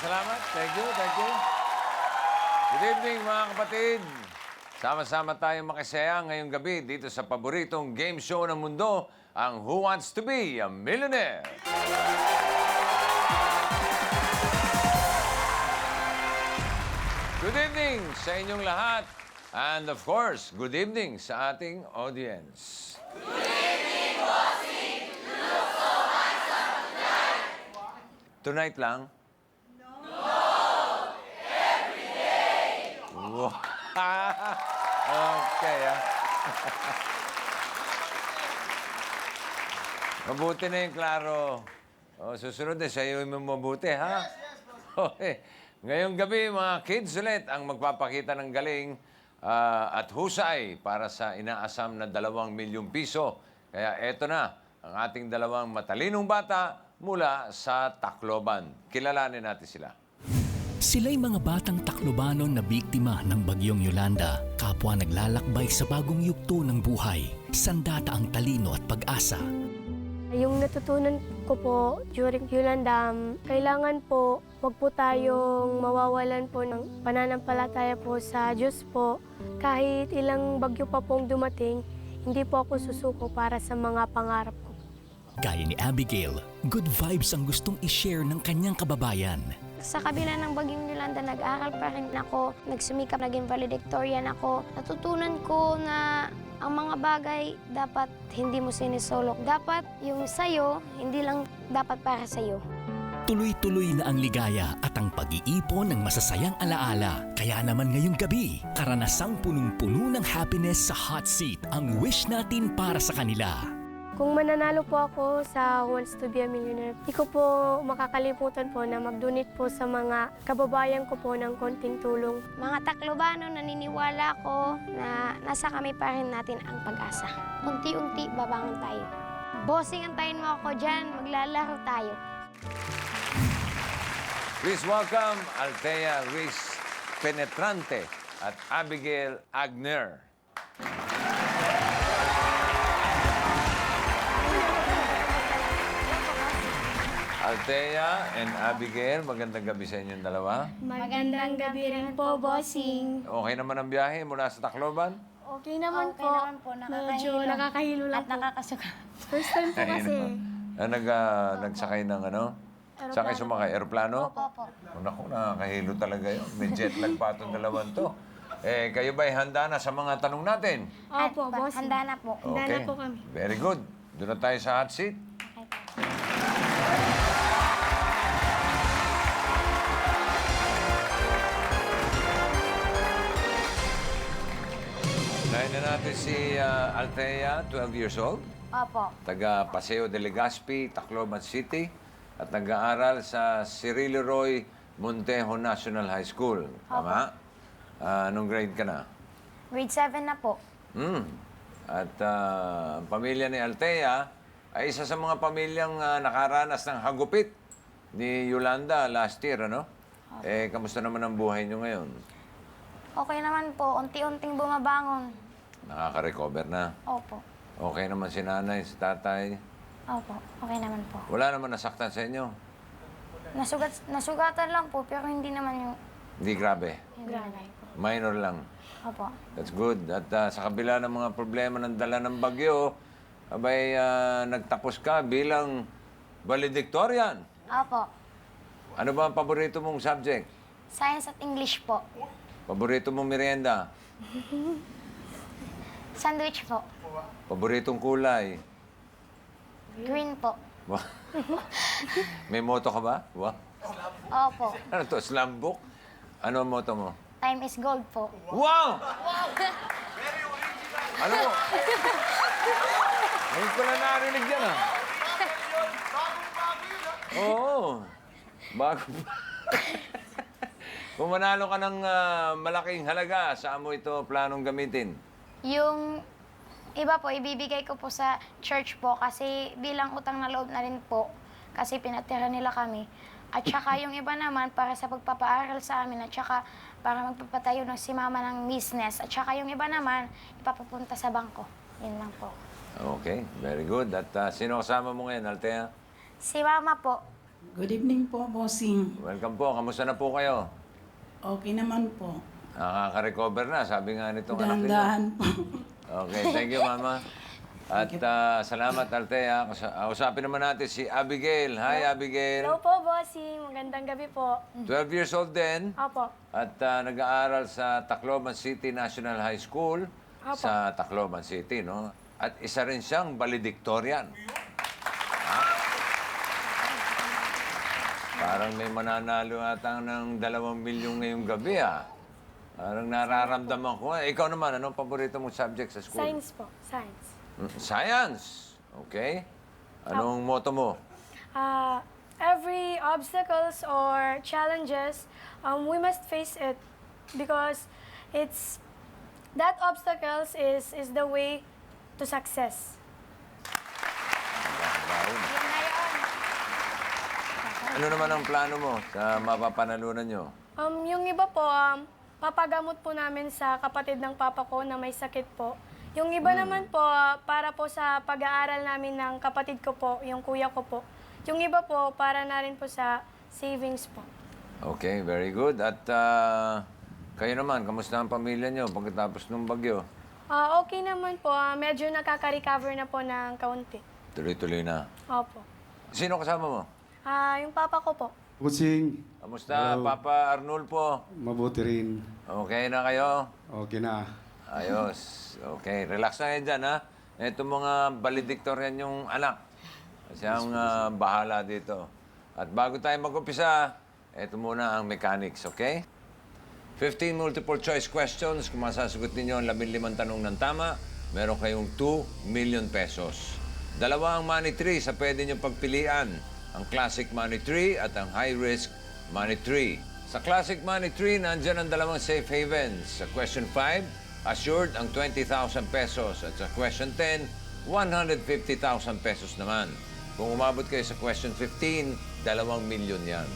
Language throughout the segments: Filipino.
salamat. Thank you, thank you. Good evening, mga kapatid. Sama-sama tayong makisaya ngayong gabi dito sa paboritong game show ng mundo, ang Who Wants to Be a Millionaire? Good evening sa inyong lahat. And of course, good evening sa ating audience. Good evening, bossing! You look so handsome tonight! Tonight lang? Wow. Okay, Mabuti na yung klaro. Susunod na sa'yo mo mabuti, ha? Okay. Ngayong gabi, mga kids ulit ang magpapakita ng galing at husay para sa inaasam na 2 milyong piso. Kaya eto na, ang ating 2 matalinong bata mula sa Tacloban. Kilalanin natin sila. Sila'y mga batang Taclobanon na biktima ng bagyong Yolanda. Kapwa naglalakbay sa bagong yugto ng buhay. Sandata ang talino at pag-asa. Yung natutunan ko po during Yolanda, kailangan po wag po tayong mawawalan po ng pananampalataya po sa Diyos po. Kahit ilang bagyo pa pong dumating, hindi po ako susuko para sa mga pangarap ko. Gaya ni Abigail, good vibes ang gustong i-share ng kanyang kababayan. Sa kabila ng bagyong Yolanda, nag-aaral pa rin ako, nagsumikap, naging valedictorian ako. Natutunan ko na ang mga bagay dapat hindi mo sinisolok. Dapat yung sayo, hindi lang dapat para sayo. Tuloy-tuloy na ang ligaya at ang pag-iipon ng masasayang alaala. Kaya naman ngayong gabi, karanasang punong-puno ng happiness sa hot seat ang wish natin para sa kanila. Kung mananalo po ako sa Who Wants to Be a Millionaire, di ko po makakalimutan po na mag-donate po sa mga kababayan ko po ng konting tulong. Mga Taclobano, naniniwala ko na nasa kami pa rin natin ang pag-asa. Unti-unti, babangon tayo. Bossing, antayin mo ako dyan, maglalaro tayo. Please welcome Althea Ruiz Penetrante at Abigail Agner. Althea and Abigail, magandang gabi sa inyong dalawa. Magandang gabi rin po, bossing. Okay naman ang biyahe mula sa Tacloban? Okay naman po. Medyo nakakahilo lang po. nakakasuka. First time po kasi. Nagsakay ng ano? Sakay sumakay? Aeroplano? Opo. Oh, naku, nakakahilo talaga yun. May jet lag pa itong dalawan to. Kayo ba'y handa na sa mga tanong natin? Opo, bossing. Handa na po. Handa na po kami. Very good. Doon na tayo sa hot seat. Unahin na natin si Althea, 12 years old. Opo. Taga Paseo de Legazpi, Tacloban City. At nag-aaral sa Cirilo Roy Montejo National High School. Tama? Anong grade ka na? Grade 7 na po. At ang pamilya ni Althea ay isa sa mga pamilyang nakaranas ng hagupit ni Yolanda last year, ano? Kamusta naman ang buhay niyo ngayon? Okay naman po, unti-unting bumabangon. Nakaka-recover na? Opo. Okay naman si nanay, si tatay? Opo, okay naman po. Wala naman nasaktan sa inyo? Nasugatan lang po, pero hindi naman yung... Hindi grabe? Grabe. Minor lang? Opo. That's good. At sa kabila ng mga problema ng dala ng bagyo, abay nagtapos ka bilang valedictorian. Opo. Ano ba ang paborito mong subject? Science at English po. Paborito mong merienda? Sandwich po. Paboritong kulay? Green po. Wah. May moto ka ba? Wah. Opo. Ano to? Slam book? Ano ang moto mo? Time is gold po. Wow! Ano mo? Ngayon ko na narinig yan, ah. Oo. Bago pa. Kung manalo ka ng malaking halaga, saan mo ito planong gamitin? Yung iba po, ibibigay ko po sa church po kasi bilang utang na loob na rin po kasi pinatira nila kami. At saka yung iba naman para sa pagpapaaral sa amin at saka para magpapatayo ng si mama ng business. At saka yung iba naman, ipapapunta sa bangko. Yun lang po. Okay, very good. At sino kasama mo ngayon, Althea? Si mama po, Good evening po, bossing. Welcome po. Kamusta na po kayo? Okay naman po. Nakaka-recover na, sabi nga nitong anak niyo. Dahan-dahan po. Okay, thank you, Mama. At salamat, Althea. Usapin naman natin si Abigail. Hi, Abigail. Hello po, bossing. Magandang gabi po. 12 years old din. Opo. At nag-aaral sa Tacloban City National High School Apo. sa Tacloban City, no? At isa rin siyang valedictorian. Ha? Parang may mananalo ata ng 2 milyong ngayong gabi, ah. Parang nararamdaman ko. Ikaw naman, anong paborito mong subject sa school? Science po. Science. Science. Okay. Anong motto mo? Every obstacles or challenges, we must face it because that obstacles is the way to success. Yun na yun. Ano naman ang plano mo sa mapapanalunan nyo? Yung iba po, papagamot po namin sa kapatid ng papa ko na may sakit po. Yung iba naman po, para po sa pag-aaral namin ng kapatid ko po, yung kuya ko po. Yung iba po, para na rin po sa savings po. Okay, very good. At kayo naman, kamusta ang pamilya nyo pagkatapos ng bagyo? Okay naman po, medyo nakaka-recover na po ng kaunti. Tuloy-tuloy na. Opo. Sino kasama mo? Yung papa ko po. Busing, Kamusta, Papa Arnulfo? mabuti rin. Okay na kayo? Okay na. Ayos. Okay, relax na kayo dyan, ha? Ito mga valedictorian yung anak. Siyang bahala dito. At bago tayo mag-umpisa, ito muna ang mechanics, okay? 15 multiple choice questions. Kung masasagot ninyo ang 15 tanong ng tama, meron kayong 2 million pesos. Dalawa ang money tree sa pwede nyo pagpilian. Ang classic money tree at ang high risk money tree. Sa classic money tree, nandyan ang dalawang safe havens. Sa question 5, assured ang 20,000 pesos. At sa question 10, 150,000 pesos naman. Kung umabot kayo sa question 15, 2 milyon yan.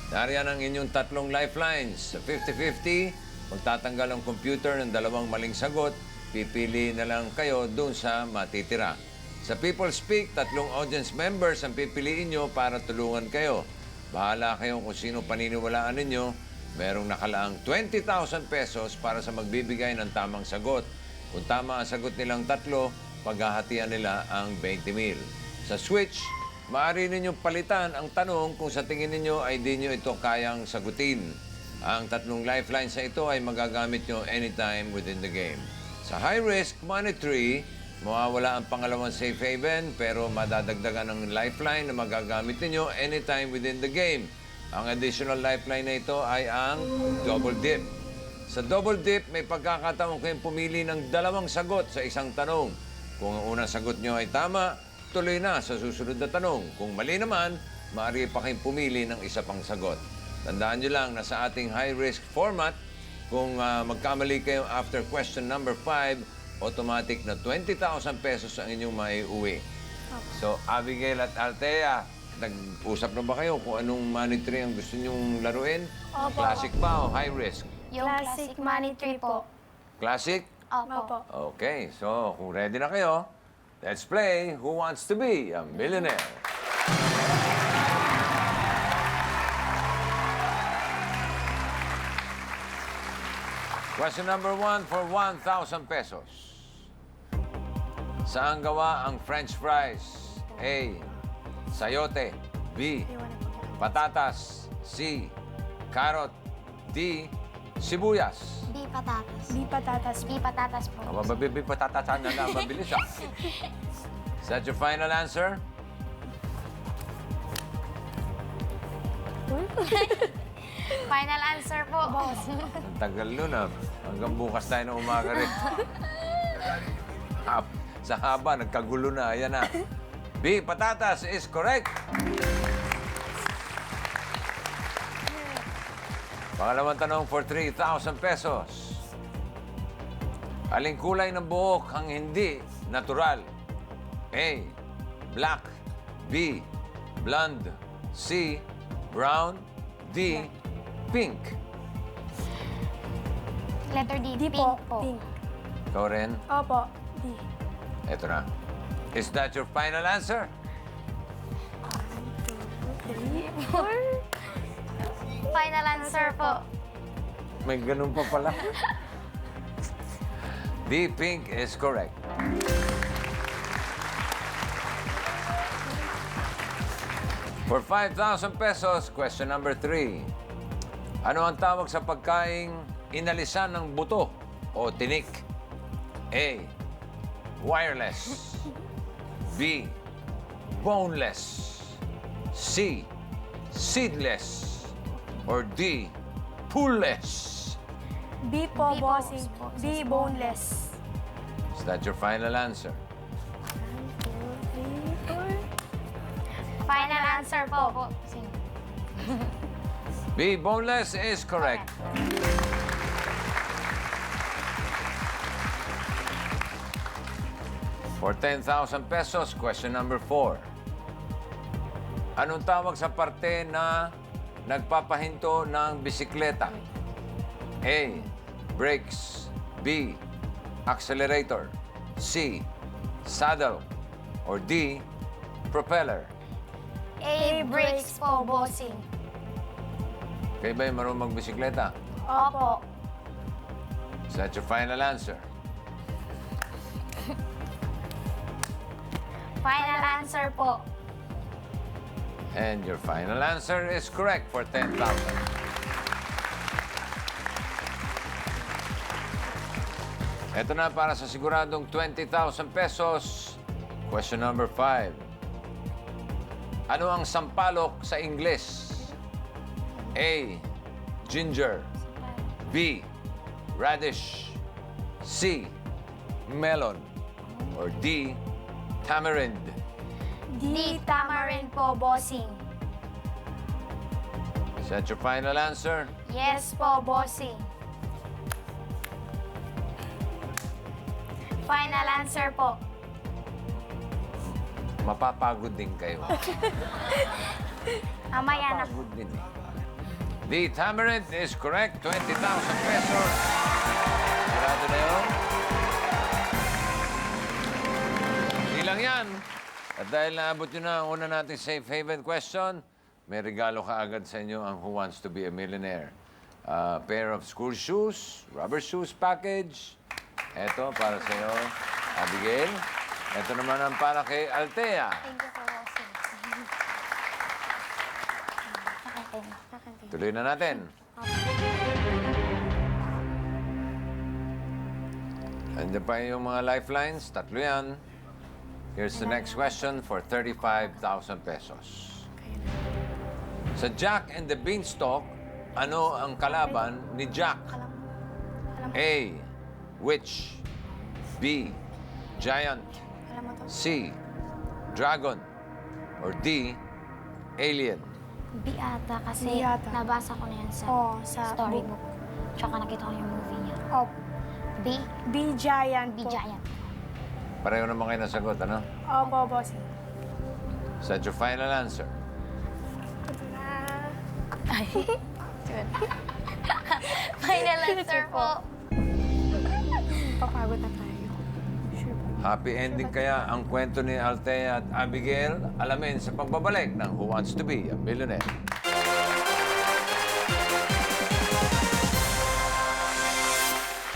Nariyan ang inyong tatlong lifelines. Sa 50-50, magtatanggal ang computer ng 2 maling sagot, pipili na lang kayo dun sa matitira. Sa People Speak, 3 audience members ang pipiliin nyo para tulungan kayo. Bahala kayo kung sino paniniwalaan ninyo. Merong nakalaang 20,000 pesos para sa magbibigay ng tamang sagot. Kung tama ang sagot nilang 3, paghahatian nila ang 20,000. Sa Switch, maaari ninyong palitan ang tanong kung sa tingin ninyo ay di nyo ito kayang sagutin. Ang 3 lifelines na ito ay magagamit nyo anytime within the game. Sa High Risk Money Tree, mawawala ang pangalawang safe haven pero madadagdagan ng lifeline na magagamit ninyo anytime within the game. Ang additional lifeline na ito ay ang Double Dip. Sa Double Dip, may pagkakataon kayong pumili ng 2 sagot sa isang tanong. Kung ang unang sagot nyo ay tama, tuloy na sa susunod na tanong. Kung mali naman, maaari pa kayong pumili ng isa pang sagot. Tandaan nyo lang na sa ating high-risk format, kung magkamali kayo after question number 5, automatic na 20,000 pesos ang inyong maiuwi. So, Abigail at Althea, nag-usap na ba kayo kung anong money tree ang gusto nyong laruin? Opo. Classic ba o high-risk? Yung classic money tree po. Classic? Opo. Okay, so kung ready na kayo, let's play Who Wants to Be a Millionaire? Question number 1 for 1,000 pesos. Saan gawa ang French fries? A. Sayote. B. Patatas. C. Carrot. D. Sibuyas. Di patatas. Di patatas. Di patatas po. Mababibi patatasan na lang, mabilis ah. Is that your final answer? Final answer po. Ang tagal nun ah. Hanggang bukas tayo na umaga rin. Sa haba, nagkagulo na. Ayan na. B, patatas is correct. Pangalawang tanong for 3,000 pesos. Aling kulay ng buhok ang hindi natural? A, black. B, blonde. C, brown. D, pink. Letter D. Di Pink po. po. Pink. Ikaw rin? Opo. Di. Eto na. Is that your final answer? 3, 4. Final answer po. May ganun pa pala. D, pink is correct. For 5,000 pesos, question number 3. Ano ang tawag sa pagkaing inalisan ng buto o tinik? A, wireless. B, boneless. C, seedless. Or D, poolless. B po, B po, bossing. po. B, boneless. Is that your final answer? 1, 2, 3, 4. Final answer po. B, boneless is correct. For 10,000 pesos, question number 4. Anong tawag sa parte na nagpapahinto ng bisikleta? A, brakes. B, accelerator. C, saddle. Or D, propeller. A, brakes po, bossing. Kayo ba yung marunong magbisikleta? Opo. Is that your final answer? Final answer po. And your final answer is correct for 10,000. Ito na para sa siguradong 20,000 pesos. Question number 5. Ano ang sampalok sa Ingles? A, ginger. B, radish. C, melon. Or D, tamarind. D, tamarind po, bossing. Is that your final answer? Yes po, bossing. Final answer po. Mapapagod din kayo. Mamaya na. Mapapagod din eh. The tamarind is correct. 20,000 pesos. Sigurado na yun. Hindi lang yan. At dahil naabot nyo na ang una nating safe haven question, may regalo ka agad sa inyo ang Who Wants to be a Millionaire. Pair of school shoes, rubber shoes package. Ito para sa iyo, Abigail. Ito naman ang para kay Althea. Thank you po, bossing. Tuloy na natin. Andiyan pa yung mga lifelines. Tatlo yan. Here's the next question for 35,000 pesos. Sa Jack and the Beanstalk, ano ang kalaban ni Jack? A, witch. B, giant. C, dragon. Or D, alien. B ata kasi B ata. nabasa ko na yan sa Sa storybook. Tsaka nakita ko yung movie niya. Op. B, B, giant B po. giant. Pareho naman kayo nasagot, ano? Opo, bossing. Is that your final answer? Final answer po. Papagod na tayo. Sure po. Happy ending kaya ang kwento ni Althea at Abigail? Alamin sa pagbabalik ng Who Wants to be a Millionaire.